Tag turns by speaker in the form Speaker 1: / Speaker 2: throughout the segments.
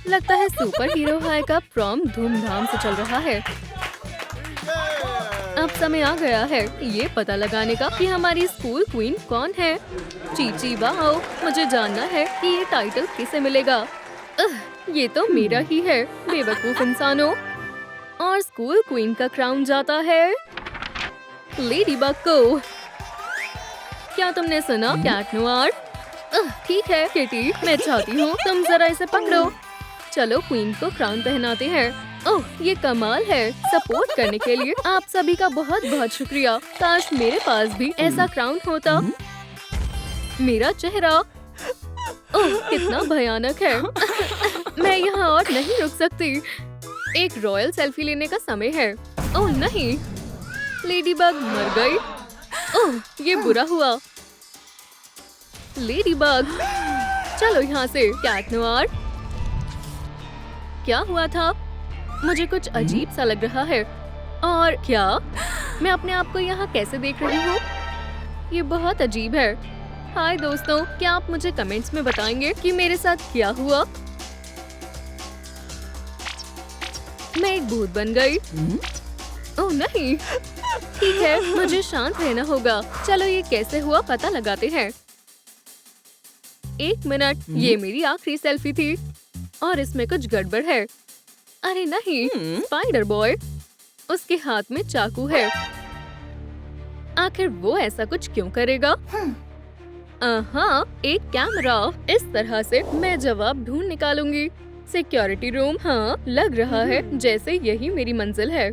Speaker 1: लगता है super hero high का प्रॉम धूमधाम से चल रहा है। अब समय आ गया है ये पता लगाने का कि हमारी स्कूल क्वीन कौन है। चीची वाओ, मुझे जानना है कि ये टाइटल किसे मिलेगा। ये तो मेरा ही है, बेवकूफ इंसानों। और स्कूल क्वीन का क्राउन जाता है लेडीबग को। क्या तुमने सुना कैट नोयर? ठीक है किटी, मैं चाहती हूँ तुम जरा इसे पकड़ो। चलो क्वीन को क्राउन पहनाते हैं। ओह, ये कमाल है। सपोर्ट करने के लिए आप सभी का बहुत बहुत शुक्रिया। काश मेरे पास भी ऐसा क्राउन होता। मेरा चेहरा, ओह कितना भयानक है। मैं यहाँ और नहीं रुक सकती। एक रॉयल सेल्फी लेने का समय है। ओह नहीं, लेडीबग मर गई। ओह ये बुरा हुआ। लेडीबग, चलो यहाँ से। कैट नोयर, क्या हुआ था? मुझे कुछ अजीब सा लग रहा है। और क्या मैं अपने आप को यहाँ कैसे देख रही हूँ? ये बहुत अजीब है। हाय दोस्तों, क्या आप मुझे कमेंट्स में बताएंगे कि मेरे साथ क्या हुआ? मैं एक भूत बन गई। ओह नहीं, ठीक है, मुझे शांत रहना होगा। चलो ये कैसे हुआ पता लगाते हैं। एक मिनट, ये मेरी आखिरी सेल्फी थी और इसमें कुछ गड़बड़ है। अरे नहीं, स्पाइडर बॉय, उसके हाथ में चाकू है। आखिर वो ऐसा कुछ क्यों करेगा? हाँ, एक कैमरा। इस तरह से मैं जवाब ढूंढ निकालूंगी। सिक्योरिटी रूम, हाँ लग रहा है जैसे यही मेरी मंजिल है।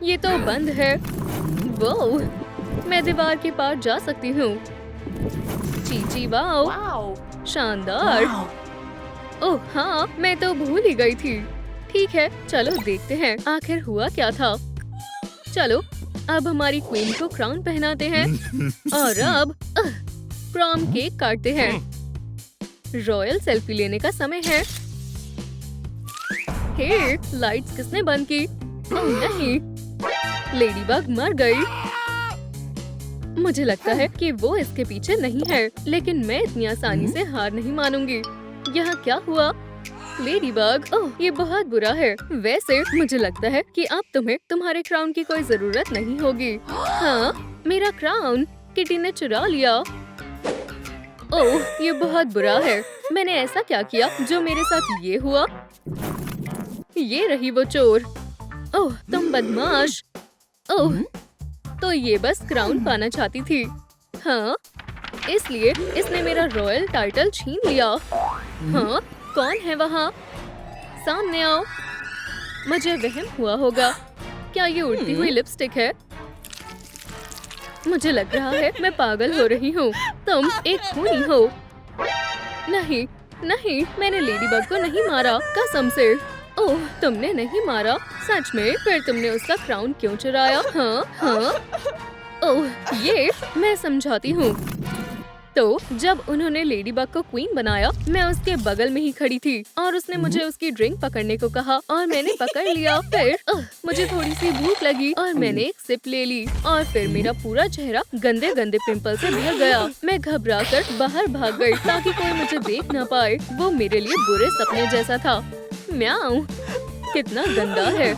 Speaker 1: ये तो बंद है। वो, मैं दीवार के पार जा सकती हूँ। चीची वाओ, शानदार। ओह हाँ, मैं तो भूल ही गई थी। ठीक है, चलो देखते हैं आखिर हुआ क्या था। चलो अब हमारी क्वीन को क्राउन पहनाते हैं और अब प्रॉम केक काटते हैं। रॉयल सेल्फी लेने का समय है। हे, लाइट्स किसने बंद की? ओह नहीं, लेडीबग मर गई। मुझे लगता है कि वो इसके पीछे नहीं है, लेकिन मैं इतनी आसानी से हार नहीं मानूंगी। यहाँ क्या हुआ? लेडीबग, ओह ये बहुत बुरा है। वैसे मुझे लगता है कि अब तुम्हें तुम्हारे क्राउन की कोई जरूरत नहीं होगी। हाँ, मेरा क्राउन किटी ने चुरा लिया। ओह ये बहुत बुरा है। मैंने ऐसा क्या किया जो मेरे साथ ये हुआ? ये रही वो चोर। ओह तुम बदमाश। ओह तो ये बस क्राउन पाना चाहती थी। हाँ, इसलिए इसने मेरा रॉयल टाइटल छीन लिया। हाँ, कौन है वहाँ? सामने आओ। मुझे वहम हुआ होगा। क्या ये उड़ती हुई लिपस्टिक है? मुझे लग रहा है मैं पागल हो रही हूँ। तुम एक खूनी हो। नहीं, नहीं, मैंने लेडीबग को नहीं मारा, कसम से। ओह, तुमने नहीं मारा? सच में? फिर तुमने उसका क्राउन क्यों चुराया? हाँ, हाँ। ओह, ये मैं समझाती हूँ। तो जब उन्होंने लेडीबग को क्वीन बनाया, मैं उसके बगल में ही खड़ी थी और उसने मुझे उसकी ड्रिंक पकड़ने को कहा और मैंने पकड़ लिया। फिर मुझे थोड़ी सी भूख लगी और मैंने एक सिप ले ली और फिर मेरा पूरा चेहरा गंदे गंदे पिंपल से भर गया। मैं घबराकर बाहर भाग गई ताकि कोई मुझे देख न पाए। वो मेरे लिए बुरे सपने जैसा था। म्याऊ, कितना गंदा है।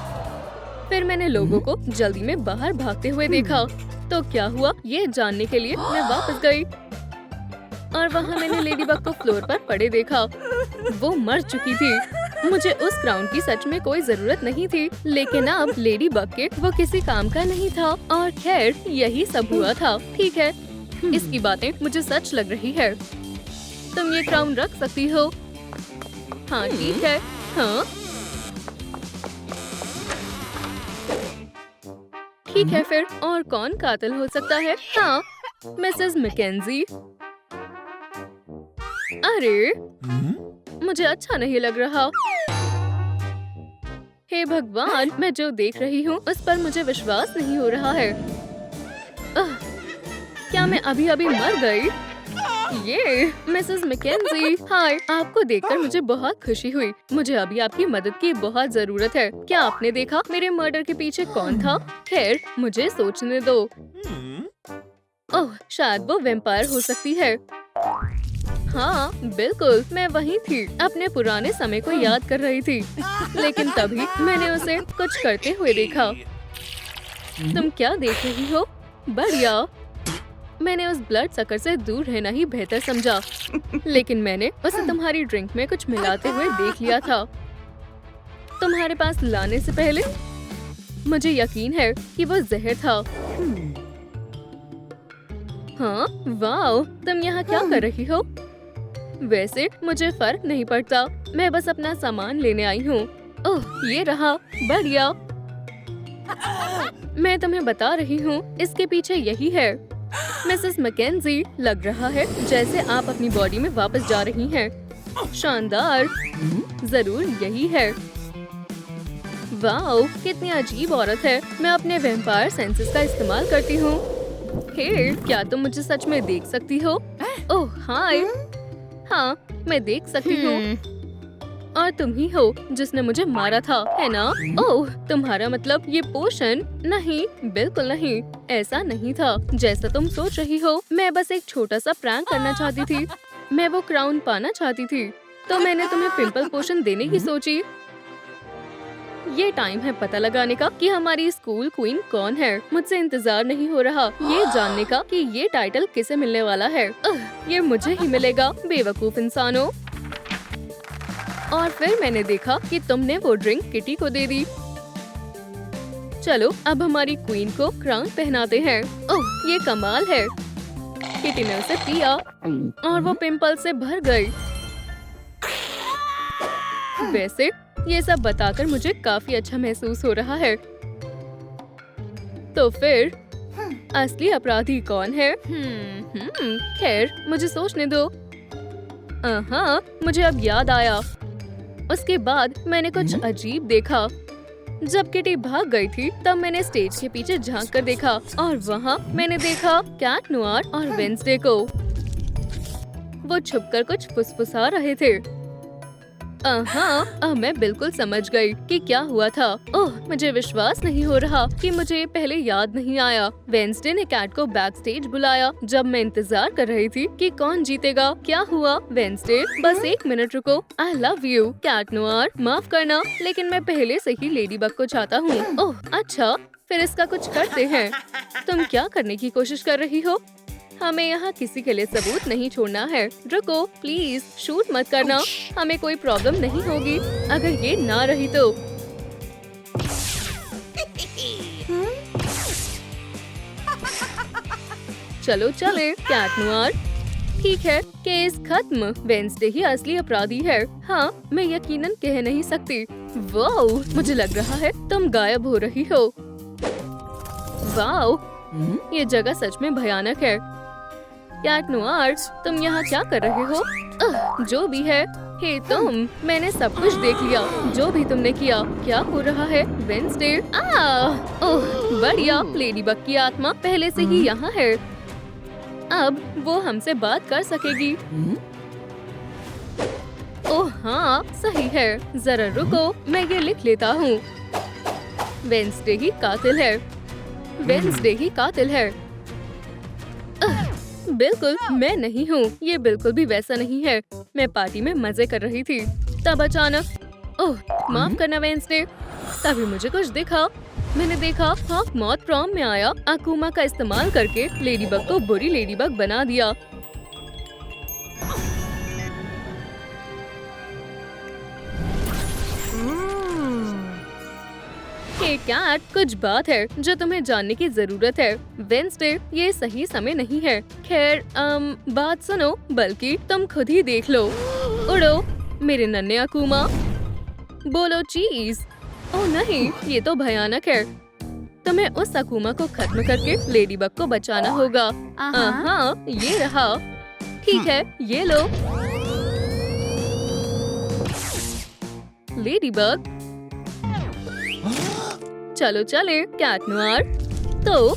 Speaker 1: फिर मैंने लोगों को जल्दी में बाहर भागते हुए देखा। तो क्या हुआ ये जानने के लिए मैं वापस गई और वहाँ मैंने लेडीबग को फ्लोर पर पड़े देखा। वो मर चुकी थी। मुझे उस क्राउन की सच में कोई जरूरत नहीं थी, लेकिन अब लेडीबग के वो किसी काम का नहीं था। और खैर यही सब हुआ था। ठीक है, इसकी बातें मुझे सच लग रही है। तुम ये क्राउन रख सकती हो। हाँ ठीक है। हाँ ठीक है, फिर और कौन कातिल हो सकता है? हाँ, मिसेस मैकेंजी। अरे मुझे अच्छा नहीं लग रहा। हे भगवान, मैं जो देख रही हूँ उस पर मुझे विश्वास नहीं हो रहा है। क्या मैं अभी अभी मर गई? ये मिसेस मैकेंजी, हाय, आपको देखकर मुझे बहुत खुशी हुई। मुझे अभी आपकी मदद की बहुत जरूरत है। क्या आपने देखा मेरे मर्डर के पीछे कौन था? खैर मुझे सोचने दो। ओह, शायद वो वैम्पायर हो सकती है। हाँ बिल्कुल, मैं वहीं थी, अपने पुराने समय को याद कर रही थी, लेकिन तभी मैंने उसे कुछ करते हुए देखा। तुम क्या देख रही हो? बढ़िया। मैंने उस ब्लड सकर से दूर रहना ही बेहतर समझा, लेकिन मैंने उसे तुम्हारी ड्रिंक में कुछ मिलाते हुए देख लिया था। तुम्हारे पास लाने से पहले मुझे यकीन है कि वो जहर था। हाँ, वाओ, तुम यहाँ क्या कर रही हो? वैसे मुझे फर्क नहीं पड़ता, मैं बस अपना सामान लेने आई हूँ। ओह, ये रहा, बढ़िया। मैं तुम्हें बता रही हूँ, इसके पीछे यही है। मिसेस मैकेंजी, लग रहा है जैसे आप अपनी बॉडी में वापस जा रही हैं। शानदार, जरूर यही है। वाओ, कितनी अजीब औरत है। मैं अपने वैम्पायर सेंसेस का इस्तेमाल करती हूँ। हे, क्या तुम मुझे सच में देख सकती हो? ओह हाय, हाँ मैं देख सकती हूँ। और तुम ही हो जिसने मुझे मारा था, है ना? ओह, तुम्हारा मतलब ये पोशन? नहीं, बिल्कुल नहीं, ऐसा नहीं था जैसा तुम सोच रही हो। मैं बस एक छोटा सा प्रैंक करना चाहती थी। मैं वो क्राउन पाना चाहती थी, तो मैंने तुम्हें पिंपल पोशन देने की सोची। ये टाइम है पता लगाने का कि हमारी स्कूल क्वीन कौन है। मुझसे इंतजार नहीं हो रहा ये जानने का कि ये टाइटल किसे मिलने वाला है। ये मुझे ही मिलेगा, बेवकूफ इंसानों। और फिर मैंने देखा कि तुमने वो ड्रिंक किटी को दे दी। चलो अब हमारी क्वीन को क्राउन पहनाते हैं। ओह, ये कमाल है। किटी ने उसे पिया और वो पिंपल से भर गई। वैसे ये सब बताकर मुझे काफी अच्छा महसूस हो रहा है। तो फिर असली अपराधी कौन है? खैर, मुझे सोचने दो। हाँ, मुझे अब याद आया। उसके बाद मैंने कुछ अजीब देखा। जब किटी भाग गई थी तब मैंने स्टेज के पीछे झांक कर देखा और वहाँ मैंने देखा कैट नोआर और वेंसडे को। वो छुपकर कुछ फुसफुसा रहे थे। हाँ, अब मैं बिल्कुल समझ गई कि क्या हुआ था। ओह, मुझे विश्वास नहीं हो रहा कि मुझे पहले याद नहीं आया। वेंसडे ने कैट को बैक स्टेज बुलाया जब मैं इंतजार कर रही थी कि कौन जीतेगा। क्या हुआ? वेंसडे, बस एक मिनट रुको। I love you Cat Noir, माफ करना, लेकिन मैं पहले से ही लेडी बग को चाहता हूँ। ओह अच्छा, फिर इसका कुछ करते हैं। तुम क्या करने की कोशिश कर रही हो? हमें यहाँ किसी के लिए सबूत नहीं छोड़ना है। रुको प्लीज, शूट मत करना, हमें कोई प्रॉब्लम नहीं होगी अगर ये ना रही तो। चलो चले कैट नोआर। ठीक है, केस खत्म। वेंसडे ही असली अपराधी है। हाँ, मैं यकीनन कह नहीं सकती। वाओ, मुझे लग रहा है तुम गायब हो रही हो। वाओ, ये जगह सच में भयानक है। कैट नोआर, तुम यहाँ क्या कर रहे हो? जो भी है। हे तुम, मैंने सब कुछ देख लिया जो भी तुमने किया। क्या हो रहा है? वेंसडे, ओह बढ़िया, लेडी बग की आत्मा पहले से ही यहाँ है। अब वो हमसे बात कर सकेगी। ओह हाँ, सही है, जरा रुको, मैं ये लिख लेता हूँ। वेंसडे ही कातिल है। वेंसडे ही कातिल है। बिल्कुल मैं नहीं हूँ। ये बिल्कुल भी वैसा नहीं है। मैं पार्टी में मजे कर रही थी, तब अचानक, ओह माफ करना वेंसडे, तभी मुझे कुछ दिखा। मैंने देखा हॉक मॉथ प्रॉम में आया, अकुमा का इस्तेमाल करके लेडीबग को बुरी लेडीबग बना दिया। हे कैट, कुछ बात है जो तुम्हें जानने की जरूरत है। वेंसडे, ये सही समय नहीं है। खैर बात सुनो, बल्कि तुम खुद ही देख लो। उड़ो मेरे नन्हे अकुमा, बोलो चीज। ओह नहीं, ये तो भयानक है। तुम्हें उस अकुमा को खत्म करके लेडीबग को बचाना होगा। हाँ, ये रहा। ठीक है, ये लो लेडीबग। चलो चले कैट नोआर। तो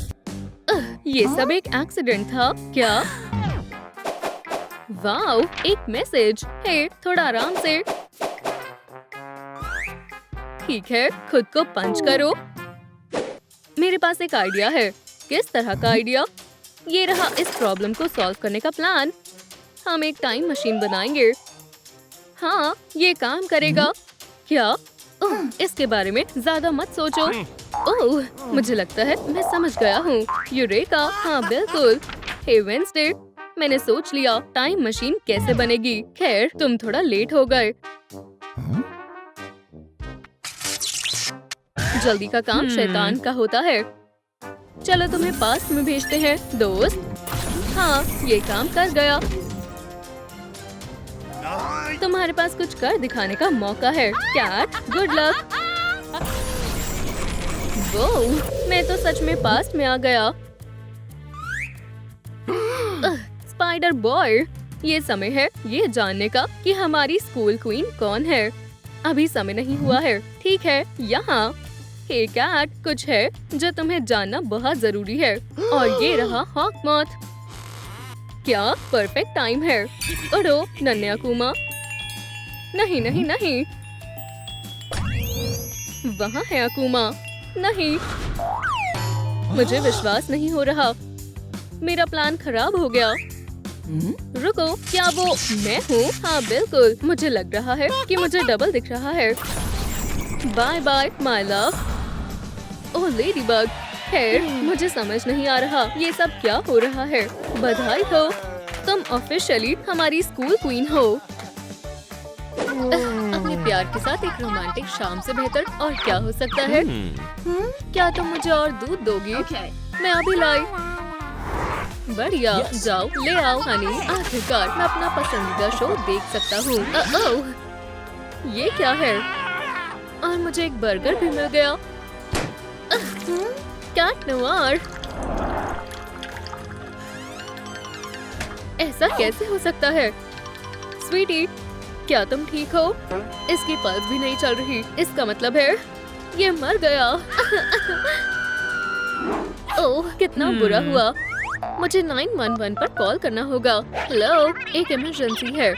Speaker 1: ये सब एक एक्सीडेंट था क्या? वाओ, एक मैसेज। हे, थोड़ा आराम से। ठीक है, खुद को पंच करो। मेरे पास एक आइडिया है। किस तरह का आइडिया? ये रहा इस प्रॉब्लम को सॉल्व करने का प्लान। हम एक टाइम मशीन बनाएंगे। हाँ, ये काम करेगा। क्या? ओह, इसके बारे में ज्यादा मत सोचो। ओह, मुझे लगता है मैं समझ गया हूँ। यूरेका, हाँ बिल्कुल। हे वेंसडे, मैंने सोच लिया टाइम मशीन कैसे बनेगी। खैर, तुम थोड़ा लेट हो गए। जल्दी का काम शैतान का होता है। चलो तुम्हें पास्ट में भेजते हैं दोस्त। हाँ, ये काम कर गया। तुम्हारे पास कुछ कर दिखाने का मौका है कैट। Good luck. वो, मैं तो सच में पास्ट में आ गया। स्पाइडर बॉय, ये समय है ये जानने का कि हमारी स्कूल क्वीन कौन है। अभी समय नहीं हुआ है, ठीक है? यहाँ हे कैट, कुछ है जो तुम्हें जानना बहुत जरूरी है। और ये रहा हॉकमॉथ। क्या परफेक्ट टाइम है। उड़ो नन्हे अकूमा। नहीं नहीं नहीं, वहाँ है अकूमा। नहीं, मुझे विश्वास नहीं हो रहा। मेरा प्लान खराब हो गया। रुको, क्या वो मैं हूँ? हाँ बिल्कुल, मुझे लग रहा है कि मुझे डबल दिख रहा है। Bye bye my love. Oh ladybug, खैर मुझे समझ नहीं आ रहा ये सब क्या हो रहा है। बधाई हो, तुम ऑफिशियली हमारी स्कूल क्वीन हो। अपने प्यार के साथ एक रोमांटिक शाम से बेहतर और क्या हो सकता है? क्या तुम मुझे और दूध दोगी? मैं अभी लाई। बढ़िया, जाओ ले आओ हनी। आखिरकार मैं अपना पसंदीदा शो देख सकता हूँ। ओह, ये क्या है? और मुझे एक बर्गर भी मिल गया। कैट नोवार, ऐसा कैसे हो सकता है? स्वीटी, क्या तुम ठीक हो? इसकी पल्स भी नहीं चल रही। इसका मतलब है ये मर गया। ओह, कितना बुरा हुआ। मुझे 911 पर कॉल करना होगा। हेलो, एक इमरजेंसी है।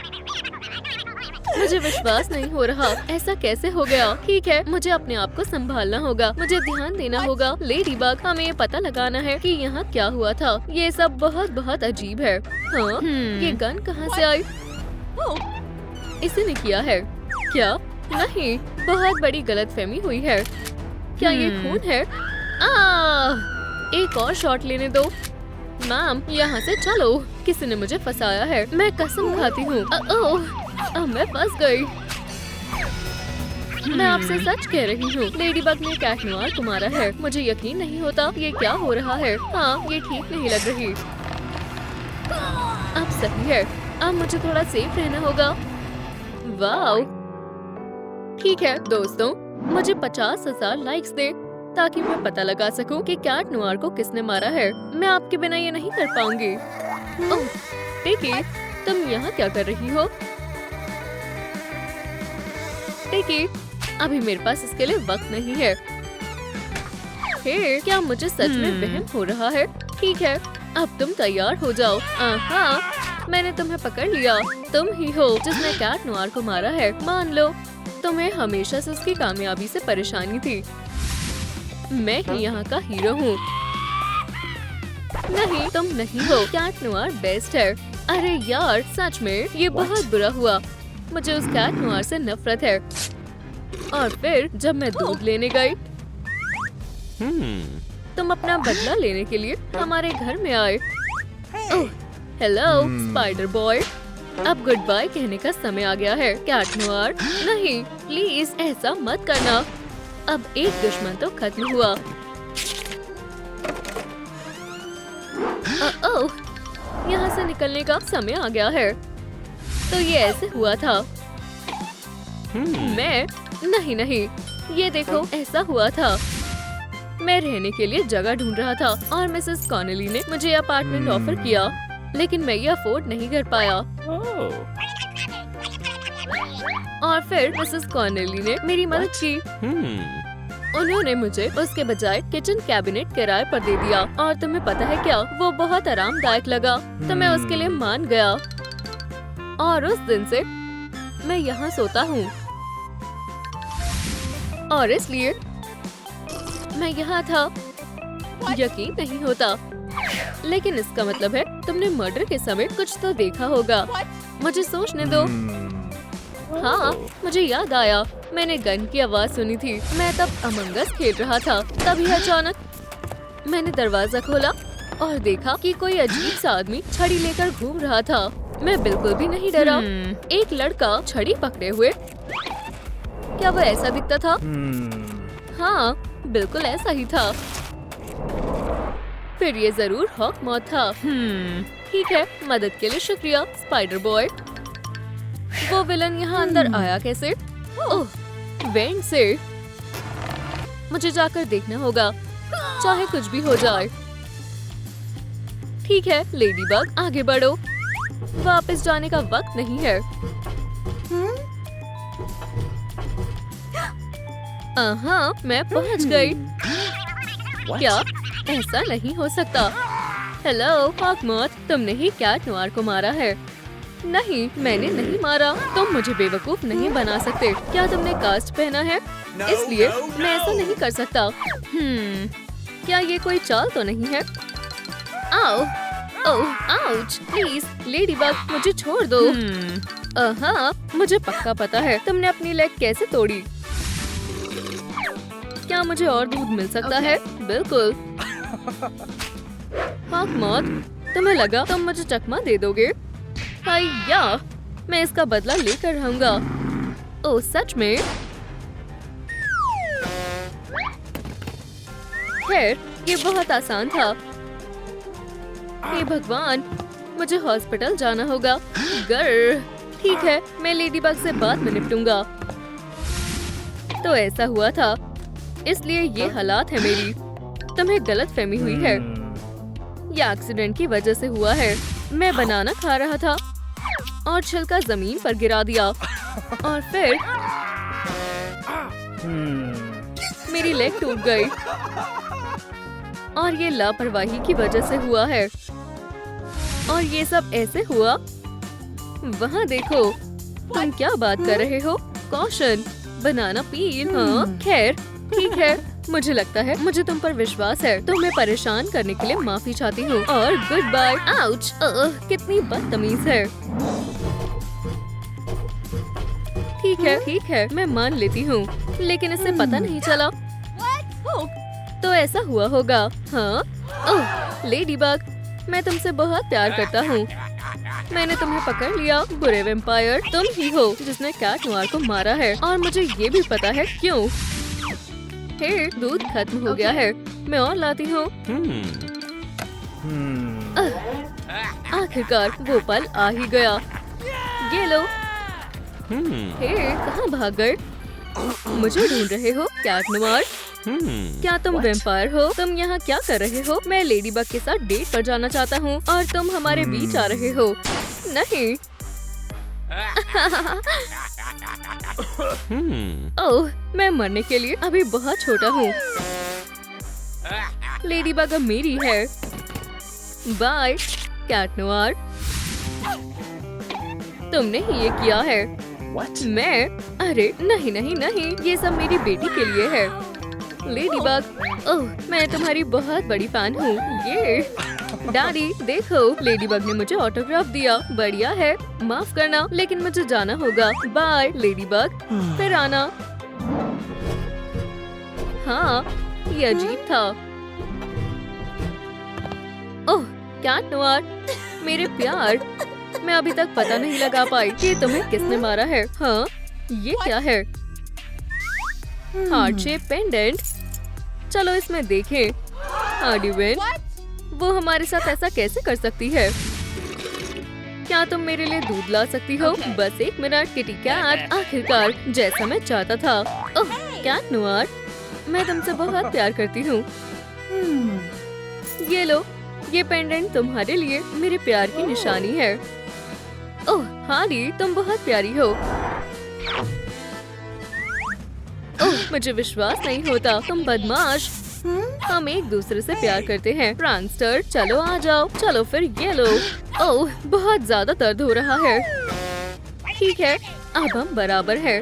Speaker 1: मुझे विश्वास नहीं हो रहा, ऐसा कैसे हो गया? ठीक है, मुझे अपने आप को संभालना होगा। मुझे ध्यान देना होगा। लेडीबग, हमें ये पता लगाना है कि यहाँ क्या हुआ था। ये सब बहुत बहुत अजीब है। हाँ, ये गन कहाँ से आई? इसी ने किया है क्या? नहीं, बहुत बड़ी गलतफहमी हुई है। क्या ये खून है? एक और शॉट लेने दो। मैम, यहाँ से चलो। किसी ने मुझे फंसाया है, मैं कसम खाती हूँ। अब मैं फंस गई। मैं आपसे सच कह रही हूँ, लेडीबग ने कैट नोवार को मारा है। मुझे यकीन नहीं होता ये क्या हो रहा है। हाँ, ये ठीक नहीं लग रही। अब सही है, अब मुझे थोड़ा सेफ रहना होगा। वाओ, ठीक है दोस्तों, मुझे 50,000 लाइक्स दे ताकि मैं पता लगा सकूं कि कैट नोवार को किसने मारा है। मैं आपके बिना ये नहीं कर पाऊंगी। ओह, टिकी, तुम यहाँ क्या कर रही हो? टिकी, अभी मेरे पास इसके लिए वक्त नहीं है। हे, क्या मुझे सच में वहम हो रहा है? ठीक है, अब तुम तैयार हो जाओ। हाँ, मैंने तुम्हें पकड़ लिया। तुम ही हो जिसने कैट नोवार को मारा है। मान लो, तुम्हें हमेशा से उसकी कामयाबी से परेशानी थी। मैं ही यहाँ का हीरो हूँ। नहीं, तुम नहीं हो। कैट नोवार बेस्ट है। अरे यार, सच में ये बहुत बुरा हुआ। मुझे उस कैट नोवार से नफरत है। और फिर जब मैं दूध लेने गई, तुम अपना बदला लेने के लिए हमारे घर में आए। ओह, हेलो स्पाइडर बॉय, अब गुड बाय कहने का समय आ गया है। कैट नोवार, नहीं प्लीज ऐसा मत करना। अब एक दुश्मन तो खत्म हुआ। ओह, यहाँ से निकलने का समय आ गया है। तो ये ऐसे हुआ था। मैं नहीं, ये देखो ऐसा हुआ था। मैं रहने के लिए जगह ढूंढ रहा था और मिसेस कॉनेली ने मुझे अपार्टमेंट ऑफर किया, लेकिन मैं ये अफोर्ड नहीं कर पाया। और फिर मिसेस कॉनेली ने मेरी मदद की। उन्होंने मुझे उसके बजाय किचन कैबिनेट किराए पर दे दिया। और तुम्हें पता है क्या, वो बहुत आरामदायक लगा, तो मैं उसके लिए मान गया। और उस दिन से मैं यहाँ सोता हूँ। और इसलिए मैं यहाँ था। यकीन नहीं होता। लेकिन इसका मतलब है तुमने मर्डर के समय कुछ तो देखा होगा। मुझे सोचने दो। हाँ, मुझे याद आया, मैंने गन की आवाज सुनी थी। मैं तब अमंग अस खेल रहा था। तभी अचानक मैंने दरवाजा खोला और देखा कि कोई अजीब सा आदमी छड़ी लेकर घूम रहा था। मैं बिल्कुल भी नहीं डरा। एक लड़का छड़ी पकड़े हुए। क्या वो ऐसा दिखता था? हाँ, बिल्कुल ऐसा ही था। फिर ये जरूर हॉकमॉथ था। ठीक है, मदद के लिए शुक्रिया स्पाइडर बॉय। वो विलन यहाँ अंदर आया कैसे? ओह, वेंट से। मुझे जाकर देखना होगा, चाहे कुछ भी हो जाए। ठीक है लेडीबग, आगे बढ़ो। वापस जाने का वक्त नहीं है। हाँ, मैं पहुंच गई। क्या ऐसा नहीं हो सकता? हेलो हॉकमॉथ, तुमने ही कैट नोयर को मारा है। नहीं, मैंने नहीं मारा। तुम मुझे बेवकूफ नहीं बना सकते। क्या तुमने कास्ट पहना है? इसलिए मैं ऐसा नहीं कर सकता। क्या ये कोई चाल तो नहीं है? आओ, ओह, आउच, प्लीज लेडीबग मुझे छोड़ दो। हाँ, मुझे पक्का पता है तुमने अपनी लेग कैसे तोड़ी। क्या मुझे और दूध मिल सकता है? बिल्कुल। हॉकमॉथ, तुम्हें लगा तुम मुझे चकमा दे दोगे? या मैं इसका बदला लेकर रहूंगा। ओह सच में? खैर, ये बहुत आसान था। हे भगवान, मुझे हॉस्पिटल जाना होगा। गर ठीक है, मैं लेडीबग से बाद में निपटूंगा। तो ऐसा हुआ था, इसलिए ये हालात है मेरी। तुम्हें गलतफहमी हुई है। ये एक्सीडेंट की वजह से हुआ है। मैं बनाना खा रहा था और छिलका जमीन पर गिरा दिया और फिर मेरी लेग टूट गई। और ये लापरवाही की वजह से हुआ है। और ये सब ऐसे हुआ। वहाँ देखो, तुम क्या बात कर रहे हो? कॉशन, बनाना पील। हाँ, खैर ठीक है, मुझे लगता है मुझे तुम पर विश्वास है। तुम्हें परेशान करने के लिए माफी चाहती हूँ और गुड बाय। आउच, कितनी बदतमीज है। ठीक है, मैं मान लेती हूँ, लेकिन इसे पता नहीं चला। तो ऐसा हुआ होगा। हाँ, ओह लेडीबग, मैं तुमसे बहुत प्यार करता हूँ। मैंने तुम्हें पकड़ लिया, बुरे वैम्पायर। तुम ही हो जिसने कैट नोयर को मारा है और मुझे ये भी पता है क्यों। हे, दूध खत्म हो गया है, मैं और लाती हूँ। आखिरकार वो पल आ ही गया। ये लो। हे, कहाँ भाग गए? मुझे ढूंढ रहे हो कैट नोयर? क्या तुम वैम्पायर हो? तुम यहाँ क्या कर रहे हो? मैं लेडीबग के साथ डेट पर जाना चाहता हूँ और तुम हमारे बीच आ रहे हो। नहीं। ओह, मैं मरने के लिए अभी बहुत छोटा हूँ। लेडीबग अब मेरी है। Bye Cat Noir. तुमने ही ये किया है। मैं? अरे नहीं नहीं नहीं, ये सब मेरी बेटी के लिए है। लेडीबग, ओह, मैं तुम्हारी बहुत बड़ी फैन हूँ। ये डैडी देखो, लेडीबग ने मुझे ऑटोग्राफ दिया। बढ़िया है, माफ करना, लेकिन मुझे जाना होगा। बाय लेडीबग, फिर आना। हाँ, ये अजीब था। ओह कैट नोयर, मेरे प्यार, मैं अभी तक पता नहीं लगा पाई कि तुम्हें किसने मारा है। हाँ, ये क्या है? Heart shape pendant. चलो इसमें देखें। हार्डीवेन, वो हमारे साथ ऐसा कैसे कर सकती है? क्या तुम मेरे लिए दूध ला सकती हो? बस एक मिनट किटी कैट। आखिरकार जैसा मैं चाहता था। ओह कैट नोयर, मैं तुमसे बहुत प्यार करती हूँ। ये लो, ये पेंडेंट तुम्हारे लिए मेरे प्यार की निशानी है। ओह हार्डी, तुम बहुत प्यारी हो। ओह, मुझे विश्वास नहीं होता, तुम बदमाश। हम एक दूसरे से प्यार करते हैं। प्रैंकस्टर, चलो आ जाओ। चलो फिर ये लो। ओह, बहुत ज्यादा दर्द हो रहा है। ठीक है, अब हम बराबर हैं।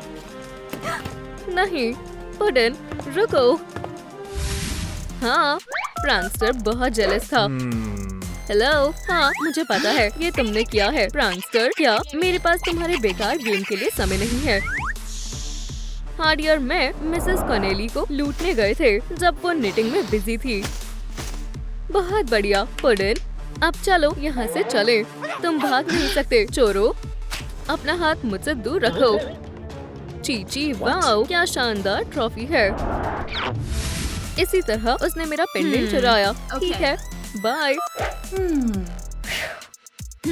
Speaker 1: नहीं, पुडिन, रुको। हाँ, प्रैंकस्टर बहुत जेलस था। हेलो। हाँ, मुझे पता है ये तुमने किया है प्रैंकस्टर। क्या मेरे पास तुम्हारे बेकार गेम के लिए समय नहीं है। हाँ डियर, मैं मिसेस कॉनेली को लूटने गए थे जब वो नीटिंग में बिजी थी। बहुत बढ़िया पुडिन, अब चलो यहाँ से चले। तुम भाग नहीं सकते चोरों। अपना हाथ मुझसे दूर रखो। चीची, वाओ क्या शानदार ट्रॉफी है। इसी तरह उसने मेरा पेंडेंट चुराया। ठीक है, बाय।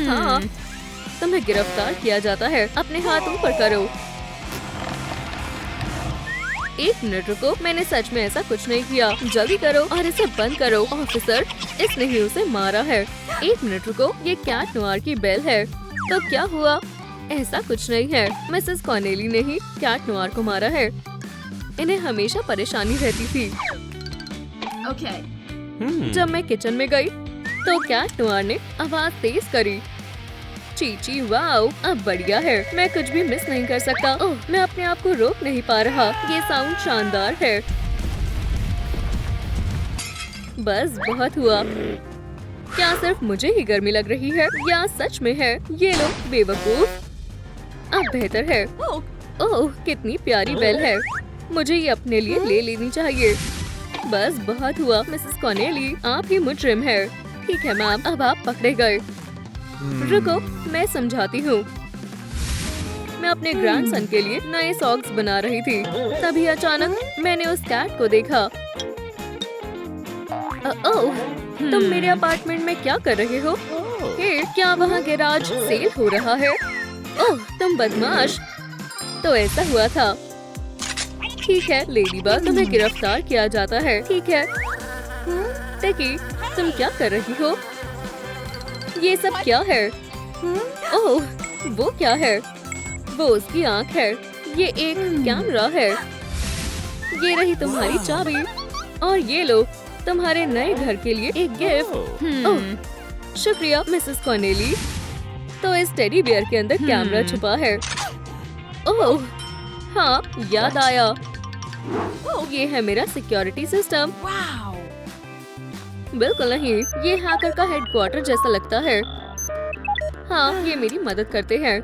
Speaker 1: हाँ, तुम्हें गिरफ्तार किया जाता है। अपने हाथ ऊपर करो। एक मिनट रुको, मैंने सच में ऐसा कुछ नहीं किया। जल्दी करो और इसे बंद करो। ऑफिसर, इसने ही उसे मारा है। एक मिनट रुको, ये कैट नोयर की बेल है। तो क्या हुआ? ऐसा कुछ नहीं है। मिसेस कॉनेली ने ही कैट नोयर को मारा है। इन्हें हमेशा परेशानी रहती थी। जब मैं किचन में गई तो कैट नोयर ने आवाज तेज करी। चीची, वाओ अब बढ़िया है। मैं कुछ भी मिस नहीं कर सकता। ओह, मैं अपने आप को रोक नहीं पा रहा। ये साउंड शानदार है। बस बहुत हुआ। क्या सिर्फ मुझे ही गर्मी लग रही है या सच में है? ये लो बेवकूफ। अब बेहतर है। ओह, कितनी प्यारी बेल है। मुझे ये अपने लिए ले लेनी चाहिए। बस बहुत हुआ। मिसेस कॉनेली, आप ही मुजरिम है। ठीक है मैम, अब आप पकड़े गए। रुको, मैं समझाती हूँ। मैं अपने ग्रैंडसन के लिए नए सॉक्स बना रही थी। तभी अचानक मैंने उस कैट को देखा। ओह, तुम मेरे अपार्टमेंट में क्या कर रहे हो? हे, क्या वहाँ गैराज सेल हो रहा है? ओह, तुम बदमाश। तो ऐसा हुआ था। ठीक है लेडीबग, तुम्हें गिरफ्तार किया जाता है। ठीक है। टेकी, तुम क्या कर रही हो? ये सब क्या है? ओह, वो क्या है? वो उसकी आँख है। ये एक कैमरा है। ये रही तुम्हारी चाबी और ये लो तुम्हारे नए घर के लिए एक गिफ्ट। ओह, शुक्रिया मिसेस कॉनेली। तो इस टेडी बियर के अंदर कैमरा छुपा है। ओह, हाँ याद आया। ये है मेरा सिक्योरिटी सिस्टम। बिल्कुल नहीं, ये हैकर का हेडक्वार्टर जैसा लगता है। हाँ, ये मेरी मदद करते हैं।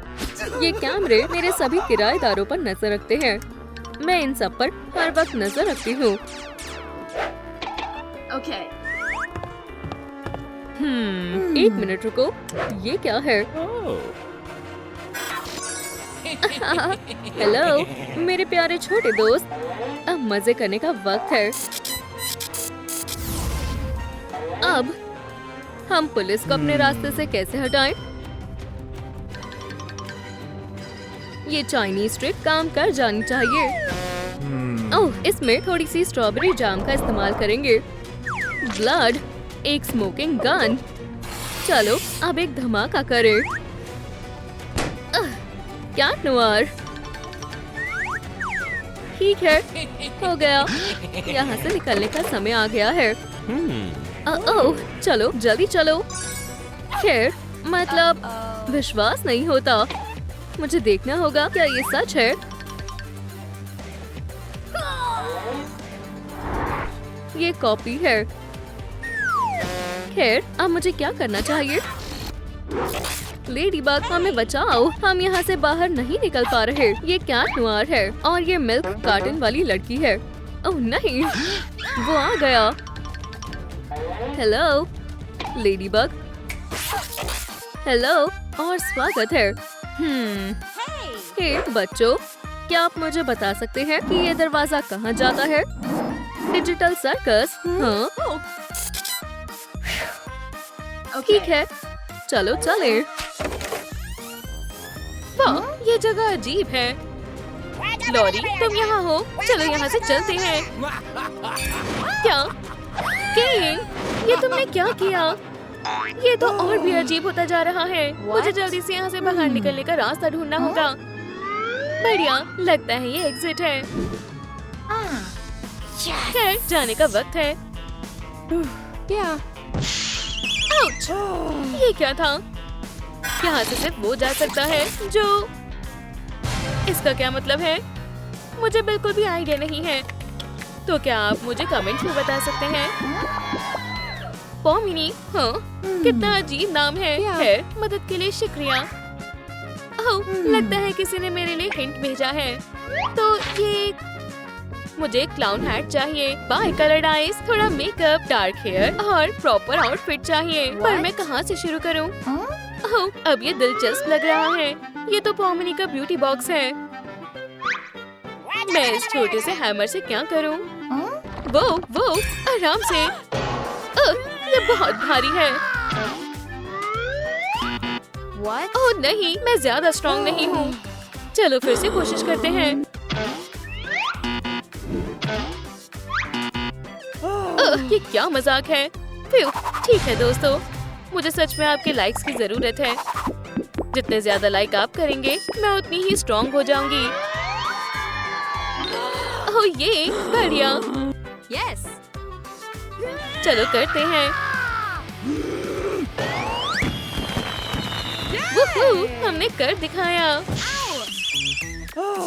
Speaker 1: ये कैमरे मेरे सभी किराएदारों पर नजर रखते हैं। मैं इन सब पर हर वक्त नजर रखती हूँ। एक मिनट रुको, ये क्या है? हेलो मेरे प्यारे छोटे दोस्त, अब मजे करने का वक्त है। अब हम पुलिस को अपने रास्ते से कैसे हटाएं? ये चाइनीज ट्रिक काम कर जानी चाहिए। ओह, इसमें थोड़ी सी स्ट्रॉबेरी जैम का इस्तेमाल करेंगे। ब्लड, एक स्मोकिंग गन। चलो अब एक धमाका करें। Cat Noir. ठीक है, हो गया। यहाँ से निकलने का समय आ गया है। ओह, चलो जल्दी चलो। खैर, मतलब विश्वास नहीं होता। मुझे देखना होगा क्या ये सच है। ये कॉपी है। खैर, अब मुझे क्या करना चाहिए? लेडीबग, हमें बचाओ। हम यहाँ से बाहर नहीं निकल पा रहे। ये कैट नोयर है और ये मिल्क कार्टन वाली लड़की है। ओह नहीं, वो आ गया। Hello ladybug. हेलो और स्वागत है। हे बच्चों, क्या आप मुझे बता सकते हैं कि ये दरवाजा कहाँ जाता है? Digital circus. हाँ ठीक है, चलो चले। वाह, ये जगह अजीब है। लॉरी, तुम यहाँ हो? चलो यहाँ से चलते हैं। क्या केन, ये तुमने क्या किया? ये तो और भी अजीब होता जा रहा है। मुझे जल्दी से यहाँ से बाहर निकलने का रास्ता ढूंढना होगा। बढ़िया, लगता है ये एग्जिट है। खैर, जाने का वक्त है। आउच! ये क्या था? यहाँ से सिर्फ वो जा सकता है जो... इसका क्या मतलब है? मुझे बिल्कुल भी आइडिया नहीं है। तो क्या आप मुझे कमेंट्स में बता सकते हैं? पॉमिनी, हाँ कितना अजीब नाम है। खैर, मदद के लिए शुक्रिया। ओह, लगता है किसी ने मेरे लिए हिंट भेजा है। तो ये मुझे क्लाउन हैट चाहिए, बाई कलर्ड आईज, थोड़ा मेकअप, डार्क हेयर और प्रॉपर आउटफिट चाहिए। पर मैं कहाँ से शुरू करूँ? ओह, अब ये दिलचस्प लग रहा है। ये तो पॉमिनी का ब्यूटी बॉक्स है। मैं इस छोटे से हैमर से क्या करूँ? वो आराम से। ये बहुत भारी है। ओह नहीं, मैं ज्यादा स्ट्रॉन्ग नहीं हूँ। चलो फिर से कोशिश करते हैं। ये क्या मजाक है? ठीक है दोस्तों, मुझे सच में आपके लाइक्स की जरूरत है। जितने ज्यादा लाइक आप करेंगे, मैं उतनी ही स्ट्रॉन्ग हो जाऊंगी। ओह ये बढ़िया। यस, चलो करते हैं। वूहू, हमने कर दिखाया।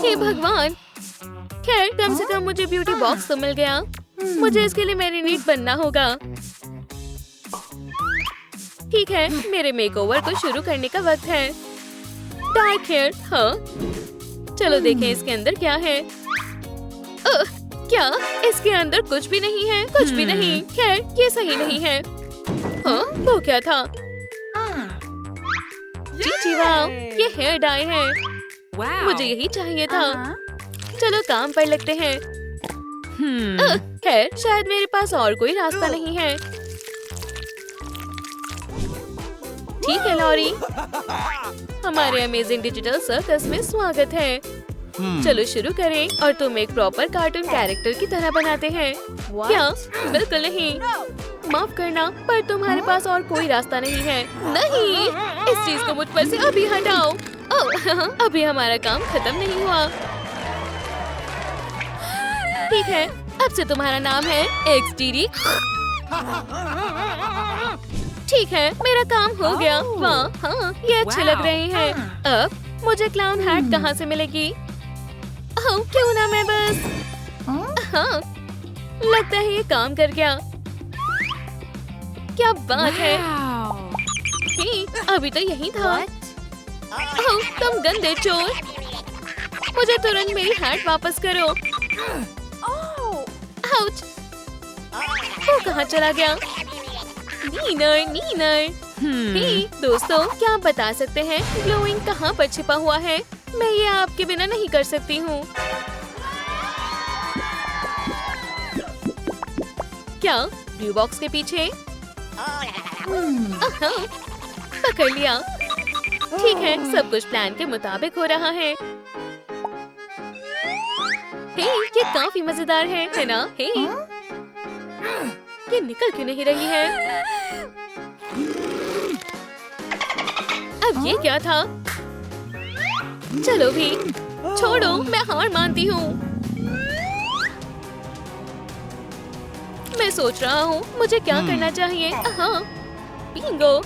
Speaker 1: हे भगवान। खैर, कम से कम मुझे ब्यूटी बॉक्स तो मिल गया। मुझे इसके लिए मैरिनेट बनना होगा। ठीक है, मेरे मेकओवर को शुरू करने का वक्त है। डार्क हेयर, हाँ। चलो देखें इसके अंदर क्या है। क्या इसके अंदर कुछ भी नहीं है? कुछ भी नहीं। खैर, ये सही नहीं है। हाँ, वो क्या था? जी वाह, ये हेयर डाई है। मुझे यही चाहिए था। चलो काम पर लगते हैं। खैर, शायद मेरे पास और कोई रास्ता नहीं है। ठीक है लॉरी, हमारे अमेजिंग डिजिटल सर्कस में स्वागत है। चलो शुरू करें और तुम एक प्रॉपर कार्टून कैरेक्टर की तरह बनाते हैं। क्या? बिल्कुल नहीं। माफ करना, पर तुम्हारे पास और कोई रास्ता नहीं है। नहीं, इस चीज को मुझ पर से अभी हटाओ। ओह, अभी हमारा काम खत्म नहीं हुआ। ठीक है, अब से तुम्हारा नाम है XDD। ठीक है, मेरा काम हो गया। वाह, हाँ, ये अच्छे लग रहे हैं। अब मुझे क्लाउन हैट कहाँ से मिलेगी? ओह, क्यों ना मैं बस। हाँ, लगता है ये काम कर गया। क्या बात है। अभी तो यही था। ओह, तुम गंदे चोर। मुझे तुरंत मेरी हैट वापस करो। आउच! वो कहाँ चला गया? नीनर। हे दोस्तों, क्या आप बता सकते हैं ग्लोइंग कहाँ पर छिपा हुआ है? मैं ये आपके बिना नहीं कर सकती हूँ। क्या ब्लू बॉक्स के पीछे? पकड़ लिया। ठीक है, सब कुछ प्लान के मुताबिक हो रहा है। हे, ये काफी मजेदार है ना? हे, ये निकल क्यों नहीं रही है? अब ये क्या था? चलो भी, छोड़ो, मैं हार मानती हूँ। मैं सोच रहा हूँ मुझे क्या करना चाहिए। हाँ, बिंगो।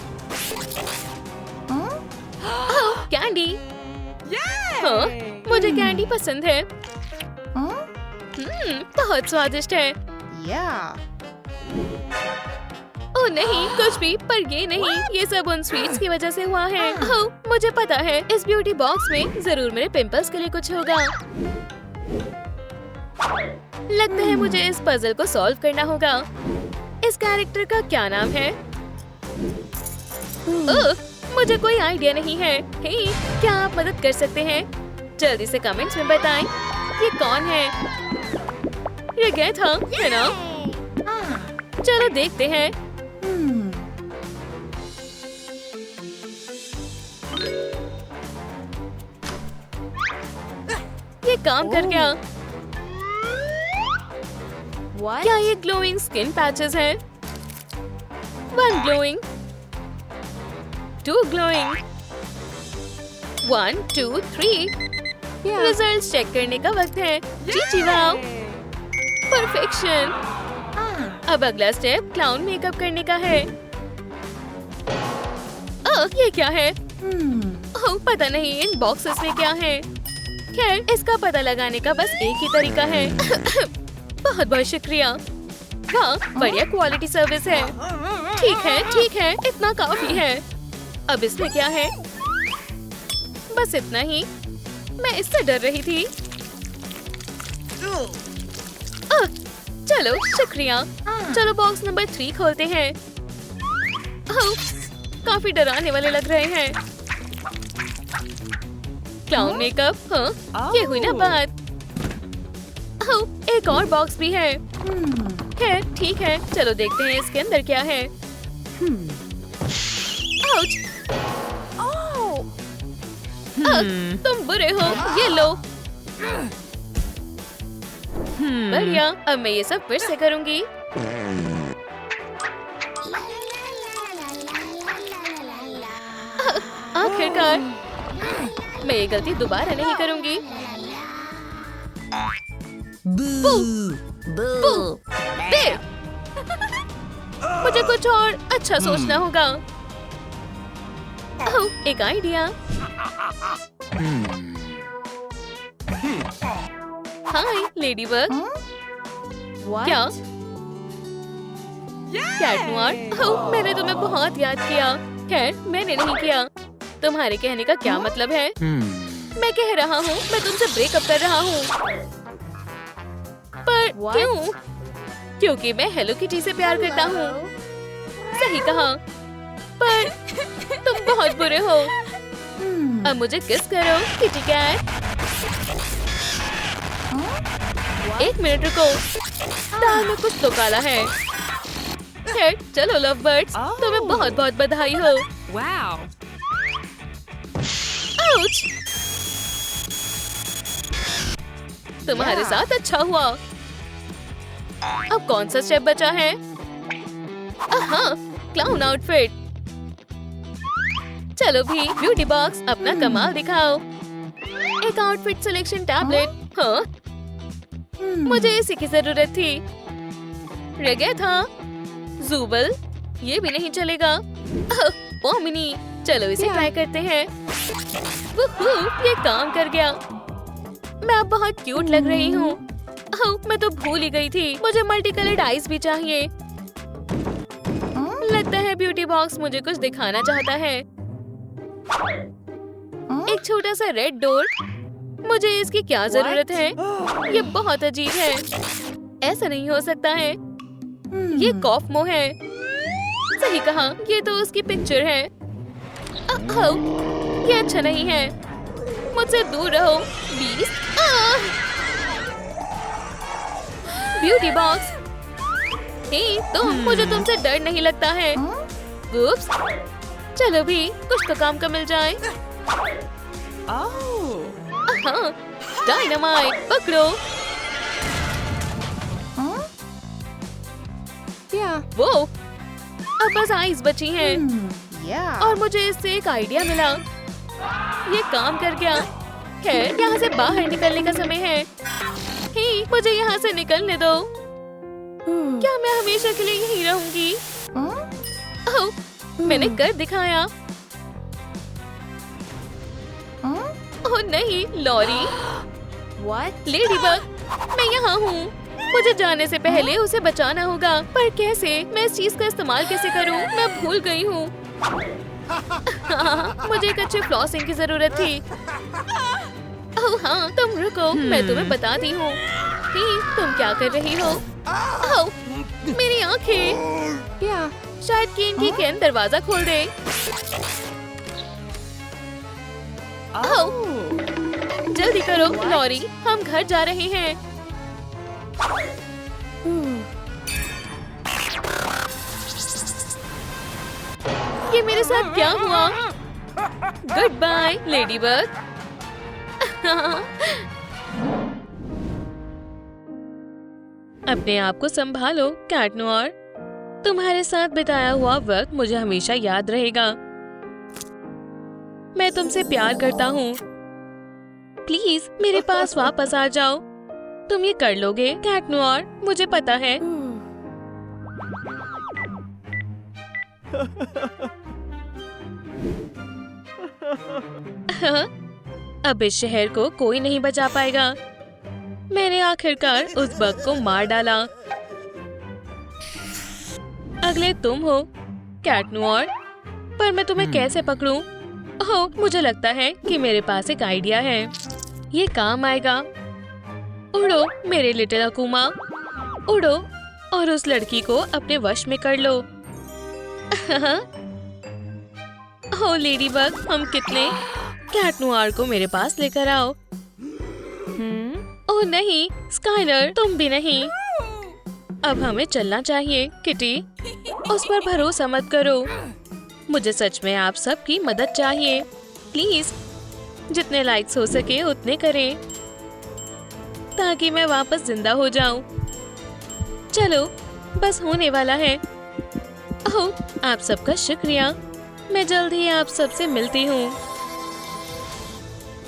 Speaker 1: कैंडी। हाँ, मुझे कैंडी पसंद है। बहुत स्वादिष्ट है। ओह नहीं, कुछ भी, पर ये नहीं। ये सब उन स्वीट्स की वजह से हुआ है। ओह, मुझे पता है, इस ब्यूटी बॉक्स में जरूर मेरे पिंपल्स के लिए कुछ होगा। लगता है मुझे इस पजल को सॉल्व करना होगा। इस कैरेक्टर का क्या नाम है? ओह, मुझे कोई आइडिया नहीं है। हे, क्या आप मदद कर सकते हैं? जल्दी से कमेंट्स में बताएं। ये कौन है? ये गया था, है ना? चलो देखते हैं। ये काम कर गया। क्या ये ग्लोइंग स्किन पैचेस हैं? 1 ग्लोइंग, 2 ग्लोइंग, 1 2 3। रिजल्ट्स चेक करने का वक्त है। जी वाह, परफेक्शन। अब अगला स्टेप क्लाउन मेकअप करने का है। ये क्या है? ओह, पता नहीं इन बॉक्सेस में क्या है। खैर, इसका पता लगाने का बस एक ही तरीका है। बहुत बहुत शुक्रिया। वाह, बढ़िया क्वालिटी सर्विस है। ठीक है, इतना काफी है। अब इसमें क्या है? बस इतना ही। मैं इससे डर रही थी। चलो शुक्रिया। चलो बॉक्स नंबर 3 खोलते हैं। काफी डराने वाले लग रहे हैं। Clown makeup. हाँ, ये हुई ना बात। एक और बॉक्स भी है। ठीक है, चलो देखते हैं इसके अंदर क्या है। आउच! तुम बुरे हो, ये लो। बढ़िया, अब मैं ये सब फिर से करूंगी। आखिरकार मैं ये गलती दोबारा नहीं करूंगी। देख, मुझे कुछ और अच्छा सोचना होगा। एक आइडिया। Hi ladybug. क्या? Cat Noir? मैंने तुम्हें बहुत याद किया। खैर, मैंने नहीं किया। तुम्हारे कहने का क्या मतलब है? मैं कह रहा हूँ मैं तुमसे ब्रेकअप कर रहा हूँ। पर क्यों? क्योंकि मैं हेलो किटी से प्यार करता हूँ। सही कहा। पर तुम बहुत बुरे हो। अब मुझे किस करो किटी कैट। एक मिनट रुको, दाल में कुछ तो काला है। खैर चलो लव बर्ड्स, तुम्हें बहुत बहुत बधाई हो। आउच! तुम्हारे साथ अच्छा हुआ। अब कौन सा स्टेप बचा है? Clown outfit. चलो भी ब्यूटी बॉक्स, अपना कमाल दिखाओ। एक आउटफिट सिलेक्शन टैबलेट। हाँ, मुझे इसी की जरूरत थी। रह गया था ज़ूबल, ये भी नहीं चलेगा। ओमिनी, चलो इसे ट्राई करते हैं। ये काम कर गया। मैं अब बहुत क्यूट लग रही हूँ। मैं तो भूल ही गई थी, मुझे मल्टी कलर्ड आईज भी चाहिए। लगता है ब्यूटी बॉक्स मुझे कुछ दिखाना चाहता है। एक छोटा सा रेड डोर। मुझे इसकी क्या जरूरत है? ये बहुत अजीब है। ऐसा नहीं हो सकता है। ये कॉफमो है। सही कहा, ये तो उसकी पिक्चर है। ये अच्छा नहीं है। मुझसे दूर रहो प्लीज। ब्यूटी बॉक्स, मुझे तुमसे डर नहीं लगता है। उप्स, चलो भी कुछ तो काम का मिल जाए। डायनामाइट पकड़ो। वो अब बस आइस बची हैं। और मुझे इससे एक आइडिया मिला। ये काम कर गया। खैर, यहाँ से बाहर निकलने का समय है। मुझे यहाँ से निकलने दो। क्या मैं हमेशा के लिए यहीं रहूंगी? मैंने कर दिखाया। ओह नहीं, लॉरी। लेडीबग, मैं यहाँ हूँ। मुझे जाने से पहले उसे बचाना होगा। पर कैसे? मैं इस चीज का इस्तेमाल कैसे करूँ? मैं भूल गई हूँ। मुझे एक अच्छे फ्लॉसिंग की जरूरत थी। ओह हाँ, तुम रुको, मैं तुम्हें बताती हूँ। तुम क्या कर रही हो? ओह, मेरी आँखें। शायद केन की केन दरवाजा खोल दे। जल्दी करो लॉरी, हम घर जा रहे हैं। ये मेरे साथ क्या हुआ? Good bye ladybug. अपने आप को संभालो कैट नोयर। तुम्हारे साथ बिताया हुआ वक्त मुझे हमेशा याद रहेगा। मैं तुमसे प्यार करता हूँ। प्लीज मेरे पास वापस आ जाओ। तुम ये कर लोगे कैट नोयर, मुझे पता है। अब इस शहर को कोई नहीं बचा पाएगा। मैंने आखिरकार उस बग को मार डाला। अगले तुम हो। कैट नोयर, पर मैं तुम्हें कैसे पकड़ूं? ओह, मुझे लगता है कि मेरे पास एक आइडिया है। ये काम आएगा। उड़ो मेरे लिटिल अकूमा, उड़ो और उस लड़की को अपने वश में कर लो। ओह लेडी बग, हम कितने? कैट नोयर को मेरे पास लेकर आओ। ओह नहीं स्काइलर, तुम भी नहीं। अब हमें चलना चाहिए। किटी, उस पर भरोसा मत करो। मुझे सच में आप सबकी मदद चाहिए। प्लीज जितने लाइक्स हो सके उतने करें ताकि मैं वापस जिंदा हो जाऊं। चलो बस होने वाला है। ओह, आप सबका शुक्रिया। मैं जल्द ही आप सबसे मिलती हूँ।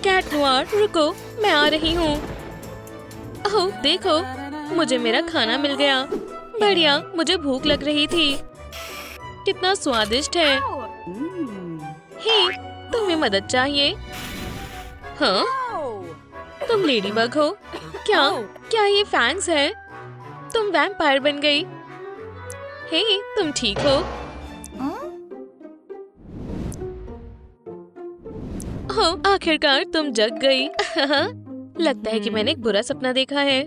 Speaker 1: कैट नोयर रुको, मैं आ रही हूँ। ओह देखो, मुझे मेरा खाना मिल गया। बढ़िया, मुझे भूख लग रही थी। कितना स्वादिष्ट है। हे, तुम्हें मदद चाहिए? हाँ, तुम लेडी बग हो क्या? क्या ये फैंस है? तुम वैम्पायर बन गई। हे, तुम ठीक हो? ओह, आखिरकार तुम जग गई। लगता है कि मैंने एक बुरा सपना देखा है।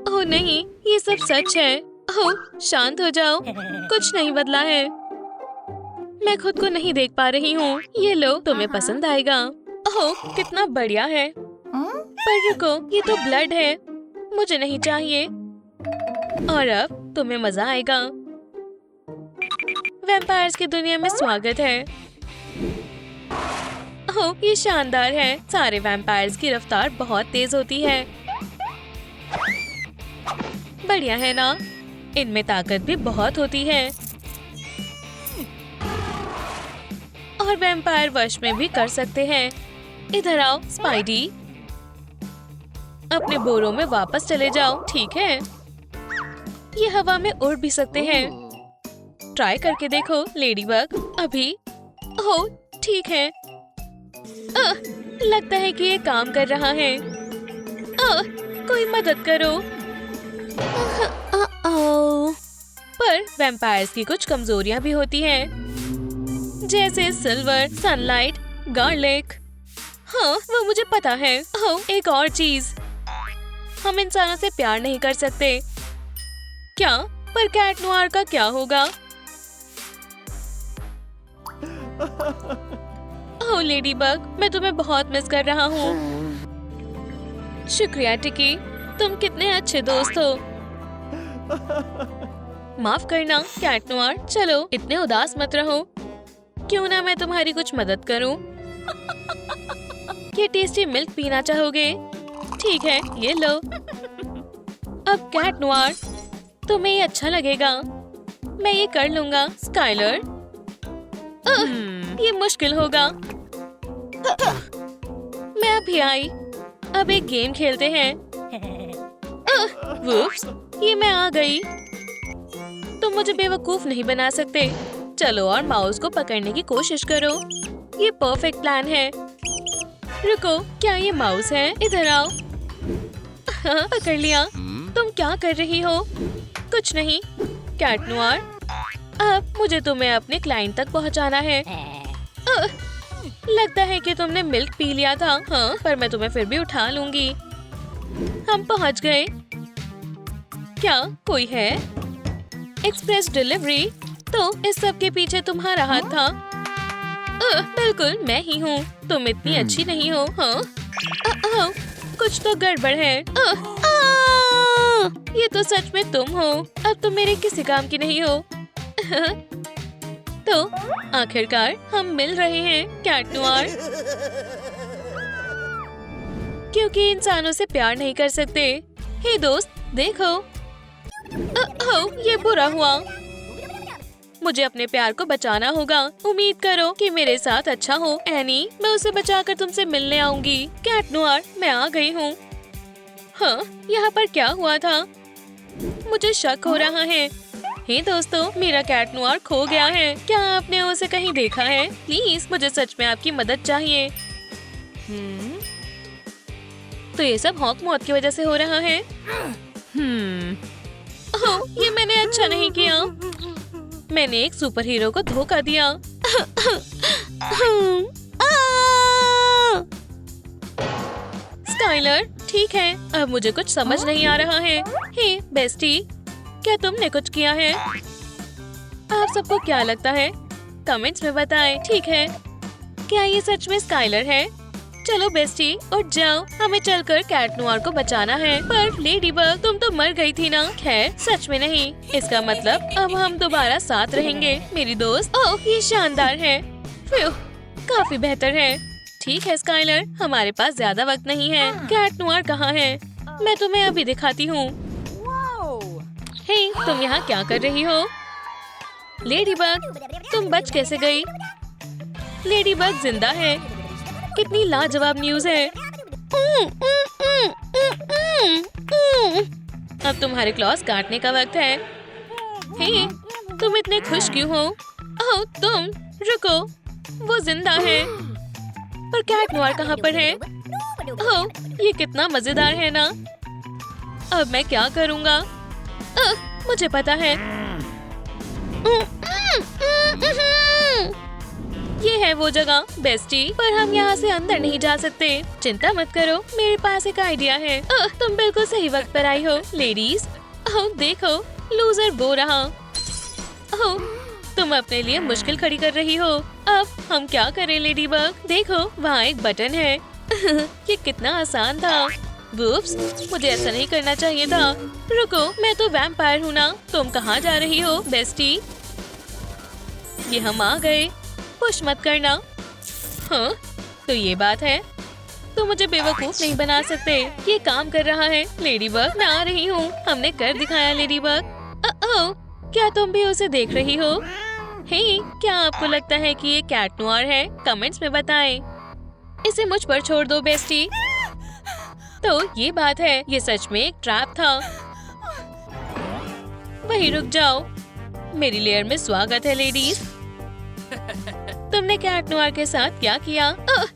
Speaker 1: ओह नहीं, ये सब सच है। ओह, शांत हो जाओ, कुछ नहीं बदला है। मैं खुद को नहीं देख पा रही हूँ। ये लो, तुम्हें पसंद आएगा। ओह, कितना बढ़िया है। पर रुको, ये तो ब्लड है, मुझे नहीं चाहिए। और अब तुम्हें मजा आएगा। वैम्पायर्स की दुनिया में स्वागत है। ओह, ये शानदार है। सारे वैम्पायर्स की रफ्तार बहुत तेज होती है। बढ़िया है ना? इनमें ताकत भी बहुत होती है और वैम्पायर वश में भी कर सकते हैं। इधर आओ स्पाइडी, अपने बोरों में वापस चले जाओ। ठीक है, ये हवा में उड़ भी सकते हैं। ट्राई करके देखो लेडीबग। अभी ओह ठीक है। लगता है कि ये काम कर रहा है। कोई मदद करो। पर वैम्पायर्स की कुछ कमजोरियां भी होती हैं, जैसे सिल्वर, सनलाइट, गार्लिक। हाँ, वो मुझे पता है। ओह, एक और चीज, हम इंसानों से प्यार नहीं कर सकते। क्या? पर कैट नोयर का क्या होगा? ओह लेडीबग, मैं तुम्हें बहुत मिस कर रहा हूँ। शुक्रिया टिकी, तुम कितने अच्छे दोस्त हो। माफ करना कैट नोयर, चलो इतने उदास मत रहो। क्यों ना मैं तुम्हारी कुछ मदद करूं? ये टेस्टी मिल्क पीना चाहोगे? ठीक है, ये लो। अब कैट नोयर, तुम्हें ये अच्छा लगेगा। मैं ये कर लूंगा। स्काइलर, ये मुश्किल होगा। मैं अभी आई। अब एक गेम खेलते हैं। वुप्स, ये मैं आ गई। तुम मुझे बेवकूफ नहीं बना सकते। चलो और माउस को पकड़ने की कोशिश करो। ये परफेक्ट प्लान है। रुको, क्या ये माउस है? इधर आओ। हाँ, पकड़ लिया। तुम क्या कर रही हो? कुछ नहीं। कैट नोयर, अब मुझे तुम्हें अपने क्लाइंट तक पहुंचाना है। लगता है कि तुमने मिल्क पी लिया था। हाँ, पर मैं तुम्हें फिर भी उठा लूंगी। हम पहुंच गए। क्या कोई है? Express delivery? तो इस सब के पीछे तुम्हारा हाथ था। बिल्कुल मैं ही हूँ। तुम इतनी अच्छी नहीं हो। हाँ, कुछ तो गड़बड़ है। ये तो सच में तुम हो। अब तुम मेरे किसी काम की नहीं हो। तो आखिरकार हम मिल रहे हैं कैट नोयर, क्योंकि इंसानों से प्यार नहीं कर सकते। हे दोस्त, देखो। ये बुरा हुआ। मुझे अपने प्यार को बचाना होगा। उम्मीद करो कि मेरे साथ अच्छा हो। एनी, मैं उसे बचाकर तुमसे मिलने आऊंगी। कैट नोयर, मैं आ गई हूँ। हाँ, यहाँ पर क्या हुआ था? मुझे शक हो रहा है। हे दोस्तों, मेरा कैट नोयर खो गया है। क्या आपने उसे कहीं देखा है? प्लीज, मुझे सच में आपकी मदद चाहिए। तो ये सब हॉक मौत की वजह से हो रहा है। ओह, ये मैंने अच्छा नहीं किया। मैंने एक सुपर हीरो को धोखा दिया। स्काइलर, ठीक है, अब मुझे कुछ समझ नहीं आ रहा है। हे बेस्टी, क्या तुमने कुछ किया है? आप सबको क्या लगता है? कमेंट्स में बताएं, ठीक है? क्या ये सच में स्काइलर है? चलो बेस्टी, उठ जाओ, हमें चलकर कैट नोयर को बचाना है। पर लेडीबग, तुम तो मर गई थी ना? खैर, सच में नहीं। इसका मतलब अब हम दोबारा साथ रहेंगे, मेरी दोस्त। ओह, ये शानदार है। फ्यू, काफी बेहतर है। ठीक है स्काइलर, हमारे पास ज्यादा वक्त नहीं है। कैट नोयर कहाँ है? मैं तुम्हें अभी दिखाती हूँ। हे, तुम यहाँ क्या कर रही हो? लेडीबग, तुम बच कैसे गई? लेडीबग जिंदा है। कितनी लाजवाब न्यूज़ है। अब तुम्हारे क्लॉस काटने का वक्त है। हे, तुम इतने खुश क्यों हो? ओह, तुम रुको, वो जिंदा है। पर कैट नोयर कहाँ पर है? ओह, ये कितना मजेदार है ना। अब मैं क्या करूँगा? मुझे पता है। ये है वो जगह बेस्टी, पर हम यहाँ से अंदर नहीं जा सकते। चिंता मत करो, मेरे पास एक आइडिया है। तुम बिल्कुल सही वक्त पर आई हो लेडीज। ओह देखो, लूजर बो रहा। ओह, तुम अपने लिए मुश्किल खड़ी कर रही हो। अब हम क्या करें लेडीबग? देखो, वहाँ एक बटन है। ये कितना आसान था। वुप्स, मुझे ऐसा नहीं करना चाहिए था। रुको, मैं तो वैम्पायर हूँ ना। तुम कहाँ जा रही हो बेस्टी? ये हम आ गए। पुश मत करना। हाँ, तो ये बात है। तो मुझे बेवकूफ नहीं बना सकते। ये काम कर रहा है। लेडीबग, मैं आ रही हूँ। हमने कर दिखाया लेडीबग। ओह, क्या तुम भी उसे देख रही हो? हे, क्या आपको लगता है कि ये कैट नोयर है? कमेंट्स में बताएं। इसे मुझ पर छोड़ दो बेस्टी। तो ये बात है, ये सच में एक ट्रैप था। वहीं रुक जाओ। मेरी लेयर में स्वागत है लेडीज। तुमने कैट नोयर के साथ क्या किया?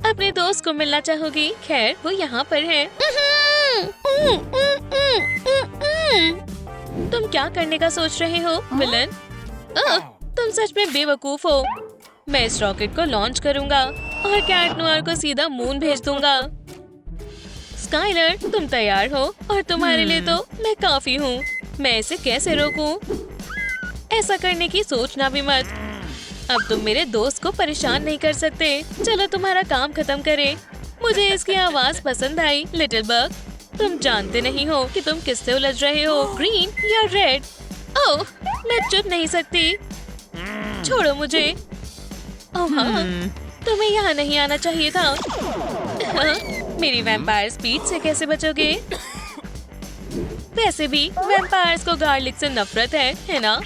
Speaker 1: अपने दोस्त को मिलना चाहोगी? खैर, वो यहाँ पर है। तुम क्या करने का सोच रहे हो विलन? तुम सच में बेवकूफ हो। मैं इस रॉकेट को लॉन्च करूँगा और कैट नोयर को सीधा मून भेज दूंगा। स्काइलर, तुम तैयार हो? और तुम्हारे लिए तो मैं काफी हूँ। मैं इसे कैसे रोकूं? ऐसा करने की सोचना भी मत। अब तुम मेरे दोस्त को परेशान नहीं कर सकते। चलो तुम्हारा काम खत्म करें। मुझे इसकी आवाज पसंद आई। लिटिल बग, तुम जानते नहीं हो कि तुम किससे उलझ रहे हो, ग्रीन या रेड? ओह, मैं चुप नहीं सकती। छोड़ो मुझे। ओह हाँ, तुम्हें यहाँ नहीं आना चाहिए था। हाँ, मेरी वैम्पायर स्पीड से कैसे बचोगे? वैसे भी वैम्पायर्स को गार्लिक से नफरत है ना?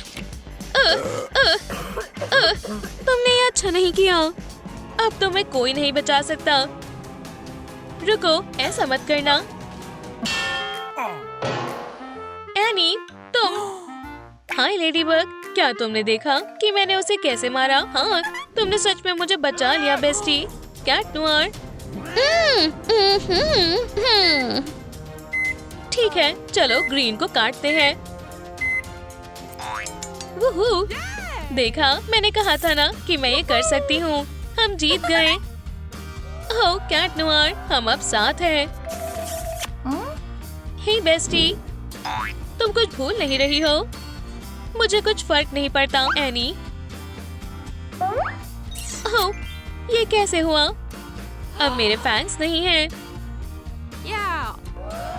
Speaker 1: तुमने ये अच्छा नहीं किया। अब तुम्हें कोई नहीं बचा सकता। रुको, ऐसा मत करना। एनी, तुम। हाय लेडीबग, क्या तुमने देखा कि मैंने उसे कैसे मारा? हाँ, तुमने सच में मुझे बचा लिया बेस्टी। Cat Noir. ठीक है, चलो ग्रीन को काटते हैं। वूहू! देखा, मैंने कहा था ना कि मैं ये कर सकती हूँ। हम जीत गए। ओह कैट नोयर, हम अब साथ हैं। हे बेस्टी, तुम कुछ भूल नहीं रही हो? मुझे कुछ फर्क नहीं पड़ता एनी। ओह, ये कैसे हुआ? अब मेरे फैंस नहीं हैं।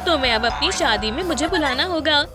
Speaker 1: तो मैं अब अपनी शादी में मुझे बुलाना होगा।